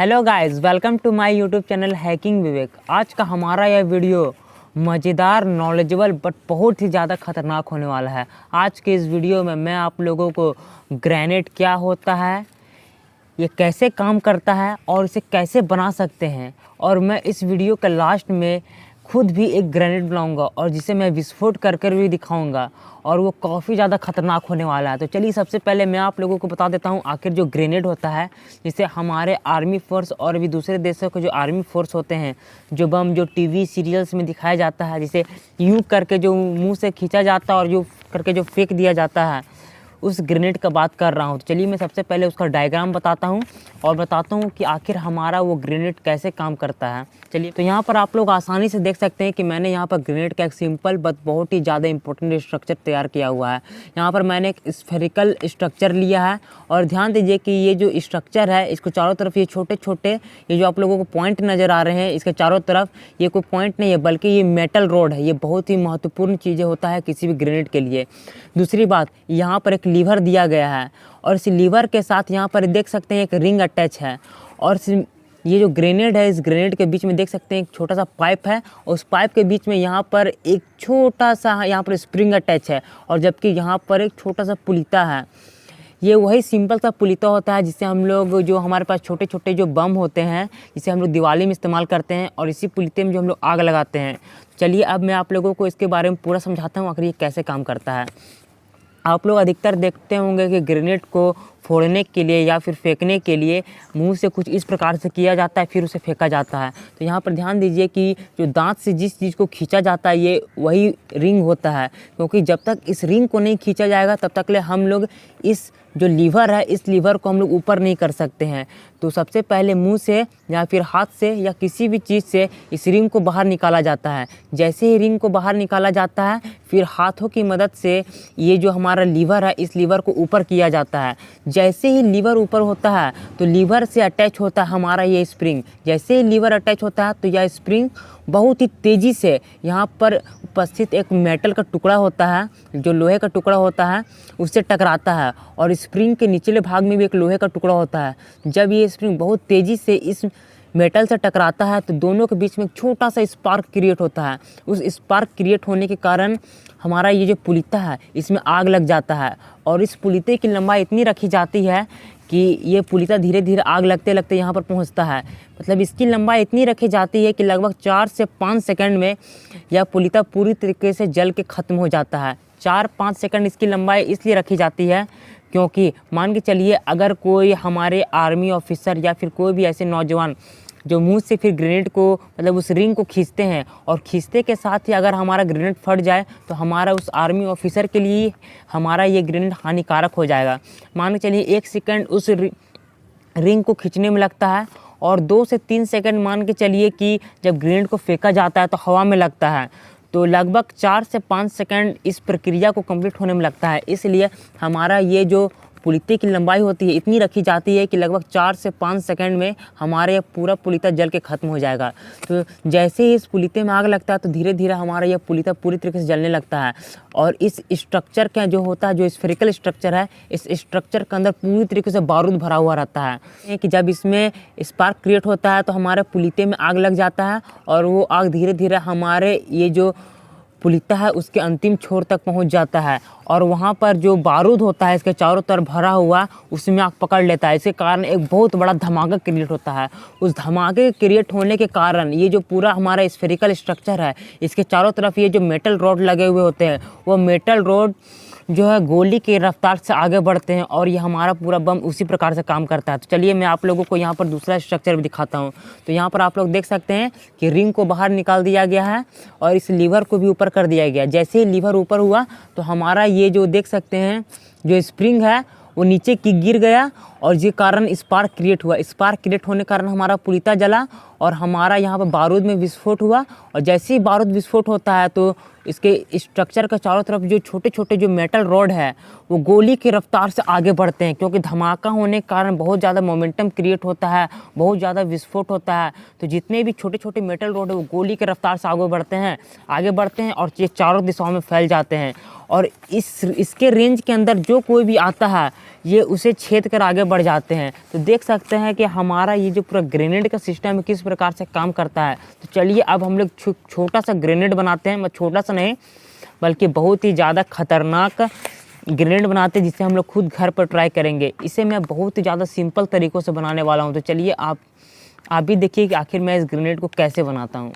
Hello guys, welcome to my YouTube channel Hacking Vivek. आज का हमारा यह वीडियो मज़ेदार, नॉलेजेबल बट बहुत ही ज़्यादा ख़तरनाक होने वाला है। आज के इस वीडियो में मैं आप लोगों को ग्रेनेड क्या होता है, ये कैसे काम करता है और इसे कैसे बना सकते हैं, और मैं इस वीडियो के लास्ट में खुद भी एक ग्रेनेड बनाऊंगा और जिसे मैं विस्फोट कर कर भी दिखाऊंगा, और वो काफ़ी ज़्यादा ख़तरनाक होने वाला है। तो चलिए सबसे पहले मैं आप लोगों को बता देता हूँ आखिर जो ग्रेनेड होता है, जिसे हमारे आर्मी फोर्स और भी दूसरे देशों के जो आर्मी फोर्स होते हैं, जो बम जो टीवी सीरियल्स में दिखाया जाता है, जिसे यूँ करके जो मुँह से खींचा जाता है और जो करके जो फेंक दिया जाता है, उस ग्रेनेड का बात कर रहा हूँ। तो चलिए मैं सबसे पहले उसका डायग्राम बताता हूँ और बताता हूँ कि आखिर हमारा वो ग्रेनेड कैसे काम करता है। चलिए, तो यहाँ पर आप लोग आसानी से देख सकते हैं कि मैंने यहाँ पर ग्रेनेड का एक सिंपल बट बहुत ही ज़्यादा इंपॉर्टेंट स्ट्रक्चर तैयार किया हुआ है। यहाँ पर मैंने एक स्फेरिकल स्ट्रक्चर लिया है और ध्यान दीजिए कि ये जो स्ट्रक्चर है, इसको चारों तरफ ये छोटे छोटे ये जो आप लोगों को पॉइंट नज़र आ रहे हैं, इसके चारों तरफ ये कोई पॉइंट नहीं है बल्कि ये मेटल रोड है। ये बहुत ही महत्वपूर्ण चीज़ें होता है किसी भी ग्रेनेड के लिए। दूसरी बात, यहाँ पर एक लीवर दिया गया है और इस लीवर के साथ यहाँ पर देख सकते हैं एक रिंग अटैच है, और ये जो ग्रेनेड है, इस ग्रेनेड के बीच में देख सकते हैं एक छोटा सा पाइप है, और उस पाइप के बीच में यहाँ पर एक छोटा सा यहाँ पर स्प्रिंग अटैच है, और जबकि यहाँ पर एक छोटा सा पुलिता है। ये वही सिंपल सा पुलिता होता है जिससे हम लोग, जो हमारे पास छोटे छोटे जो बम होते हैं, जिसे हम लोग दिवाली में इस्तेमाल करते हैं, और इसी पुलिते में जो हम लोग आग लगाते हैं। चलिए अब मैं आप लोगों को इसके बारे में पूरा समझाता हूँ आखिर ये कैसे काम करता है। आप लोग अधिकतर देखते होंगे कि ग्रेनेड को फोड़ने के लिए या फिर फेंकने के लिए मुंह से कुछ इस प्रकार से किया जाता है, फिर उसे फेंका जाता है। तो यहाँ पर ध्यान दीजिए कि जो दांत से जिस चीज़ को खींचा जाता है, ये वही रिंग होता है, क्योंकि जब तक इस रिंग को नहीं खींचा जाएगा तब तक ले हम लोग इस जो लीवर है, इस लीवर को हम लोग ऊपर नहीं कर सकते हैं। तो सबसे पहले मुंह से या फिर हाथ से या किसी भी चीज़ से इस रिंग को बाहर निकाला जाता है। जैसे ही रिंग को बाहर निकाला जाता है, फिर हाथों की मदद से ये जो हमारा लीवर है, इस लीवर को ऊपर किया जाता है। जैसे ही लीवर ऊपर होता है तो लीवर से अटैच होता है हमारा ये स्प्रिंग। जैसे ही लीवर अटैच होता है तो यह स्प्रिंग बहुत ही तेज़ी से यहाँ पर उपस्थित एक मेटल का टुकड़ा होता है, जो लोहे का टुकड़ा होता है, उससे टकराता है, और स्प्रिंग के निचले भाग में भी एक लोहे का टुकड़ा होता है। जब ये स्प्रिंग बहुत तेज़ी से इस मेटल से टकराता है तो दोनों के बीच में एक छोटा सा स्पार्क क्रिएट होता है। उस स्पार्क क्रिएट होने के कारण हमारा ये जो पुलिता है, इसमें आग लग जाता है, और इस पुलिते की लंबाई इतनी रखी जाती है कि ये पुलिता धीरे धीरे आग लगते लगते यहाँ पर पहुँचता है। मतलब इसकी लंबाई इतनी रखी जाती है कि लगभग 4 से 5 सेकंड में यह पुलिता पूरी तरीके से जल के ख़त्म हो जाता है। 4-5 सेकंड इसकी लंबाई इसलिए रखी जाती है क्योंकि मान के चलिए अगर कोई हमारे आर्मी ऑफिसर या फिर कोई भी ऐसे नौजवान जो मुंह से फिर ग्रेनेड को, मतलब उस रिंग को खींचते हैं, और खींचते के साथ ही अगर हमारा ग्रेनेड फट जाए तो हमारा उस आर्मी ऑफिसर के लिए हमारा ये ग्रेनेड हानिकारक हो जाएगा। मान के चलिए 1 सेकंड उस रिंग को खींचने में लगता है, और 2 से 3 सेकंड मान के चलिए कि जब ग्रेनेड को फेंका जाता है तो हवा में लगता है, तो लगभग 4 से 5 सेकंड इस प्रक्रिया को कंप्लीट होने में लगता है। इसलिए हमारा ये जो पुलिते की लंबाई होती है इतनी रखी जाती है कि लगभग 4 से 5 सेकंड में हमारे यह पूरा पुलिता जल के ख़त्म हो जाएगा। तो जैसे ही इस पुलिते में आग लगता है तो धीरे धीरे हमारा यह पुलिता पूरी तरीके से जलने लगता है, और इस स्ट्रक्चर का जो होता है, जो स्फेरिकल स्ट्रक्चर है, इस स्ट्रक्चर के अंदर पूरी तरीके से बारूद भरा हुआ रहता है कि जब इसमें स्पार्क क्रिएट होता है तो हमारे पुलिते में आग लग जाता है, और वो आग धीरे धीरे हमारे ये जो पुलिता है उसके अंतिम छोर तक पहुंच जाता है, और वहां पर जो बारूद होता है इसके चारों तरफ भरा हुआ, उसमें आग पकड़ लेता है। इसके कारण एक बहुत बड़ा धमाका क्रिएट होता है। उस धमाके क्रिएट होने के कारण ये जो पूरा हमारा स्फेरिकल स्ट्रक्चर है, इसके चारों तरफ ये जो मेटल रॉड लगे हुए होते हैं, वो मेटल रॉड जो है गोली की रफ्तार से आगे बढ़ते हैं, और ये हमारा पूरा बम उसी प्रकार से काम करता है। तो चलिए मैं आप लोगों को यहाँ पर दूसरा स्ट्रक्चर भी दिखाता हूँ। तो यहाँ पर आप लोग देख सकते हैं कि रिंग को बाहर निकाल दिया गया है और इस लीवर को भी ऊपर कर दिया गया। जैसे ही लीवर ऊपर हुआ तो हमारा ये जो देख सकते हैं जो स्प्रिंग है वो नीचे की गिर गया, और जिस कारण स्पार्क क्रिएट हुआ। स्पार्क क्रिएट होने के कारण हमारा पुलिता जला और हमारा यहाँ पर बारूद में विस्फोट हुआ, और जैसे ही बारूद विस्फोट होता है तो इसके स्ट्रक्चर के चारों तरफ जो छोटे छोटे जो मेटल रॉड है वो गोली की रफ्तार से आगे बढ़ते हैं, क्योंकि धमाका होने के कारण बहुत ज़्यादा मोमेंटम क्रिएट होता है, बहुत ज़्यादा विस्फोट होता है। तो जितने भी छोटे छोटे मेटल रॉड है वो गोली की रफ्तार से आगे बढ़ते हैं और ये चारों दिशाओं में फैल जाते हैं, और इसके रेंज के अंदर जो कोई भी आता है ये उसे छेद कर आगे बढ़ जाते हैं। तो देख सकते हैं कि हमारा ये जो पूरा ग्रेनेड का सिस्टम है किस प्रकार से काम करता है। तो चलिए अब हम लोग छोटा सा ग्रेनेड बनाते हैं, मतलब छोटा सा नहीं बल्कि बहुत ही ज़्यादा खतरनाक ग्रेनेड बनाते हैं, जिसे हम लोग खुद घर पर ट्राई करेंगे। इसे मैं बहुत ही ज़्यादा सिंपल तरीक़ों से बनाने वाला हूँ। तो चलिए आप भी देखिए कि आखिर मैं इस ग्रेनेड को कैसे बनाता हूँ।